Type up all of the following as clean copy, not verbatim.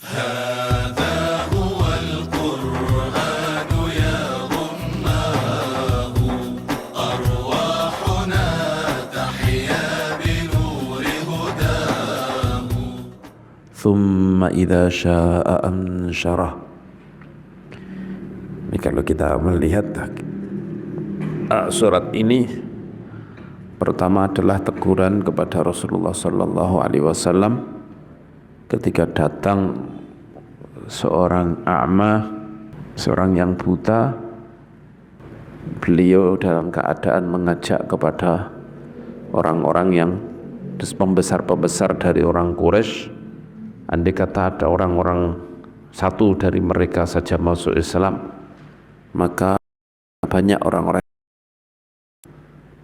هذا هو القرآن يضماه أرواحنا تحيا بنور هداه ثم إذا شاء أنشره. Ini kalau kita melihat surat ini, pertama adalah teguran kepada Rasulullah Sallallahu Alaihi Wasallam ketika datang seorang a'ma, seorang yang buta. Beliau dalam keadaan mengajak kepada orang-orang yang pembesar-pembesar dari orang Quraisy. Andai kata ada orang-orang satu dari mereka saja masuk Islam, maka banyak orang-orang.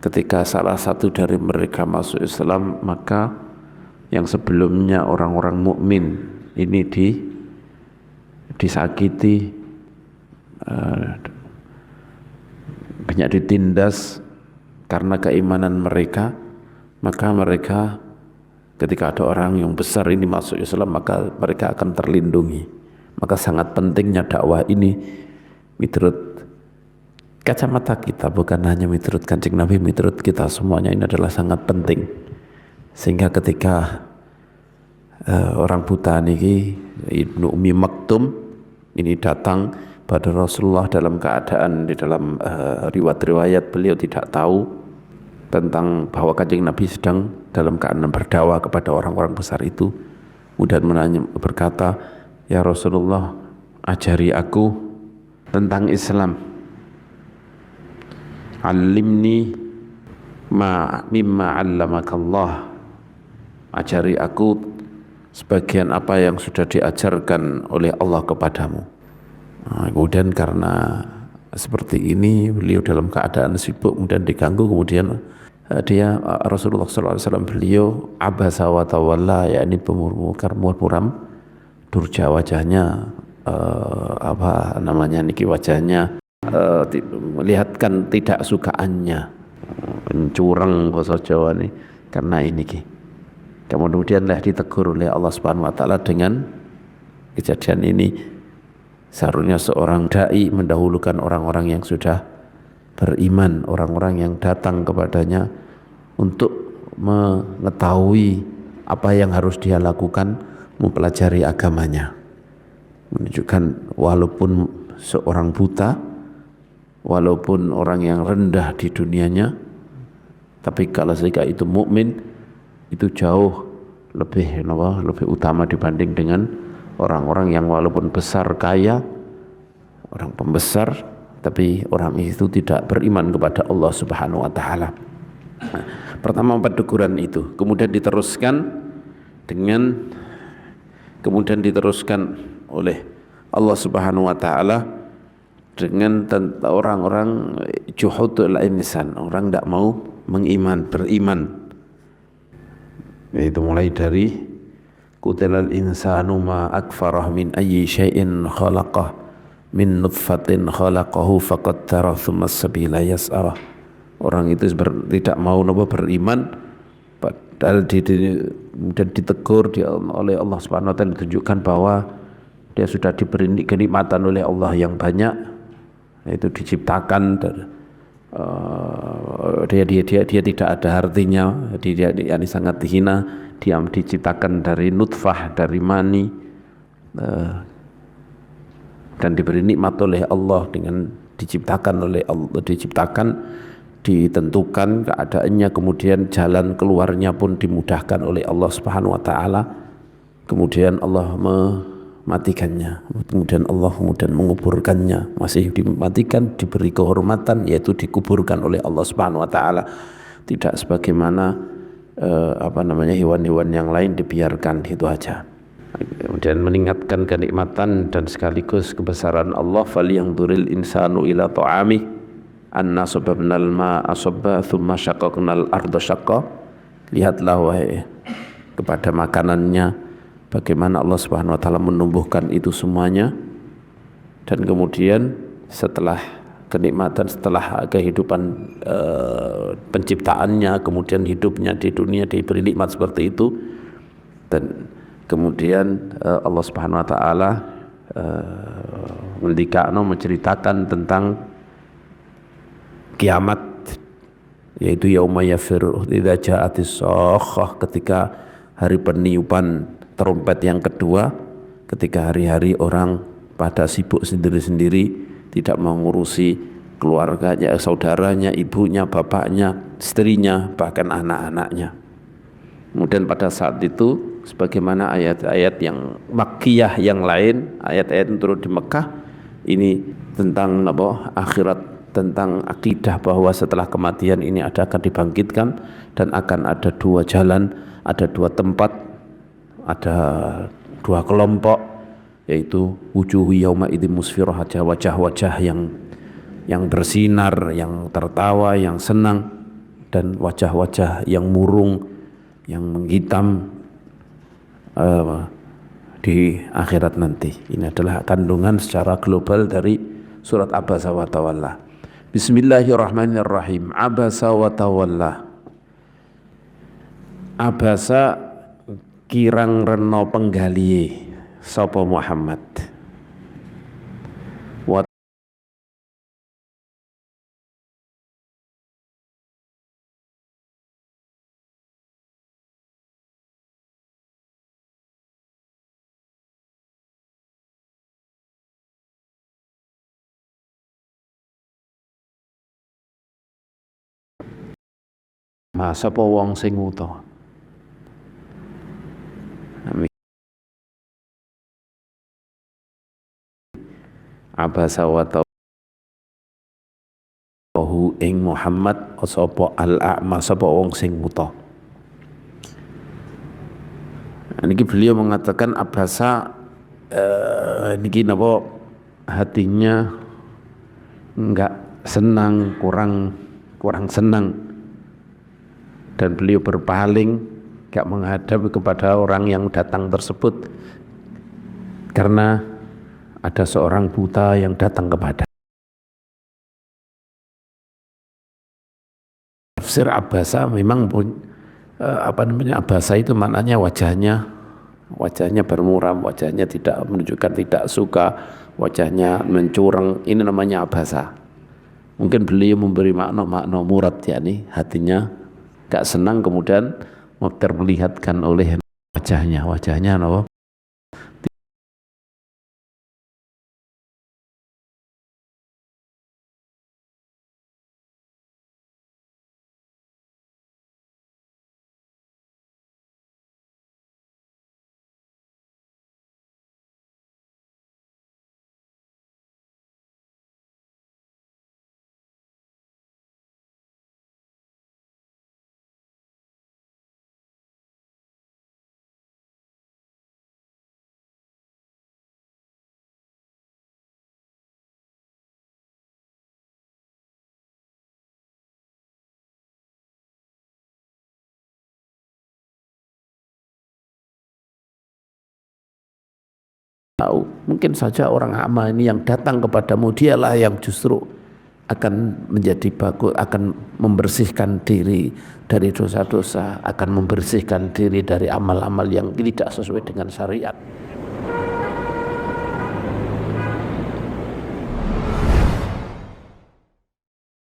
Ketika salah satu dari mereka masuk Islam, maka yang sebelumnya orang-orang mukmin ini disakiti, banyak ditindas karena keimanan mereka. Maka mereka, ketika ada orang yang besar ini masuk Islam, maka mereka akan terlindungi. Maka sangat pentingnya dakwah ini menurut kacamata kita, bukan hanya menurut Kanjeng Nabi, menurut kita semuanya ini adalah sangat penting. Sehingga ketika orang buta ini, Ibnu Ummi Maktum ini datang pada Rasulullah dalam keadaan, di dalam riwayat-riwayat beliau tidak tahu tentang bahwa Kanjeng Nabi sedang dalam keadaan berdakwah kepada orang-orang besar itu. Kemudian berkata, "Ya Rasulullah, ajari aku tentang Islam. Alimni mimma 'allamakallah." Ajari aku sebagian apa yang sudah diajarkan oleh Allah kepadamu. Kemudian karena seperti ini, beliau dalam keadaan sibuk, kemudian diganggu, kemudian Rasulullah SAW beliau abasa wa tawalla, yakni muram durja wajahnya, wajahnya melihatkan tidak sukaannya, mencurang bahasa Jawa nih, karena ini kemudianlah ditegur oleh Allah Subhanahu wa taala dengan kejadian ini. Seharusnya seorang dai mendahulukan orang-orang yang sudah beriman, orang-orang yang datang kepadanya untuk mengetahui apa yang harus dia lakukan, mempelajari agamanya. Menunjukkan walaupun seorang buta, walaupun orang yang rendah di dunianya, tapi kalau jika itu mukmin, itu jauh lebih utama dibanding dengan orang-orang yang walaupun besar kaya, orang pembesar, tapi orang itu tidak beriman kepada Allah Subhanahu wa taala. Pertama teguran itu, kemudian diteruskan oleh Allah Subhanahu wa taala dengan orang-orang juhudul insan, orang tidak mau beriman. Itu mulai dari Qutilal insanu ma akfarah min ayyi syai'in khalaqah min nutfatin khalaqahu faqaddara thumma sabila yas'arah. Orang itu tidak mau beriman, padahal dan ditegur oleh Allah Subhanahu wa taala, ditunjukkan bahwa dia sudah diberi kenikmatan oleh Allah yang banyak, yaitu diciptakan, dia tidak ada artinya, dia sangat hina. Dia diciptakan dari nutfah, dari mani, dan diberi nikmat oleh Allah dengan ditentukan keadaannya, kemudian jalan keluarnya pun dimudahkan oleh Allah Subhanahu wa taala. Kemudian Allah mematikannya, kemudian Allah menguburkannya, masih dimatikan, diberi kehormatan, yaitu dikuburkan oleh Allah Subhanahu wa taala. Tidak sebagaimana hewan-hewan yang lain dibiarkan itu aja. Kemudian mengingatkan kenikmatan dan sekaligus kebesaran Allah. Falyanzuril insanu ila ta'ami anna sababnal ma'a sabba thumma syaqqaqnal arda syaqqa. Lihatlah wahai kepada makanannya, bagaimana Allah Subhanahu wa taala menumbuhkan itu semuanya, dan kemudian setelah kenikmatan, setelah kehidupan penciptaannya, kemudian hidupnya di dunia diberi nikmat seperti itu, dan Kemudian Allah Subhanahu wa taala menceritakan tentang kiamat, yaitu yauma yafirru idza ja'atis sakhah, ketika hari peniupan trompet yang kedua, ketika hari-hari orang pada sibuk sendiri-sendiri, tidak mengurusi keluarganya, saudaranya, ibunya, bapaknya, istrinya, bahkan anak-anaknya. Kemudian pada saat itu, sebagaimana ayat-ayat yang makkiyah yang lain, ayat-ayat yang turun di Mekah, ini tentang akhirat, tentang akidah bahwa setelah kematian ini akan dibangkitkan dan akan ada dua jalan, ada dua tempat, ada dua kelompok, yaitu wujuhu yauma idzin musfirah, wajah-wajah yang bersinar, yang tertawa, yang senang, dan wajah-wajah yang murung, yang menghitam di akhirat nanti. Ini adalah kandungan secara global dari surat Abasa wa Tawalla. Bismillahirrahmanirrahim. Abasa wa tawalla. Abasa kirang reno penggali sapa Muhammad. Wa sapa wong sing wuta. Abasa wa tawallahu ing Muhammad sapa al-a'ma, sapa wong sing wuta. Niki beliau mengatakan abasa, niki napa hatinya enggak senang, kurang senang, dan beliau berpaling, enggak menghadap kepada orang yang datang tersebut karena ada seorang buta yang datang kepada. Tafsir abasa memang abasa itu maknanya wajahnya bermuram, wajahnya tidak menunjukkan tidak suka, wajahnya mencurang, ini namanya abasa. Mungkin beliau memberi makna murad, yakni hatinya gak senang, kemudian terlihatkan oleh wajahnya no? Tahu, mungkin saja orang ama ini yang datang kepadamu, dialah yang justru akan menjadi bagus, akan membersihkan diri dari dosa-dosa, akan membersihkan diri dari amal-amal yang tidak sesuai dengan syariat.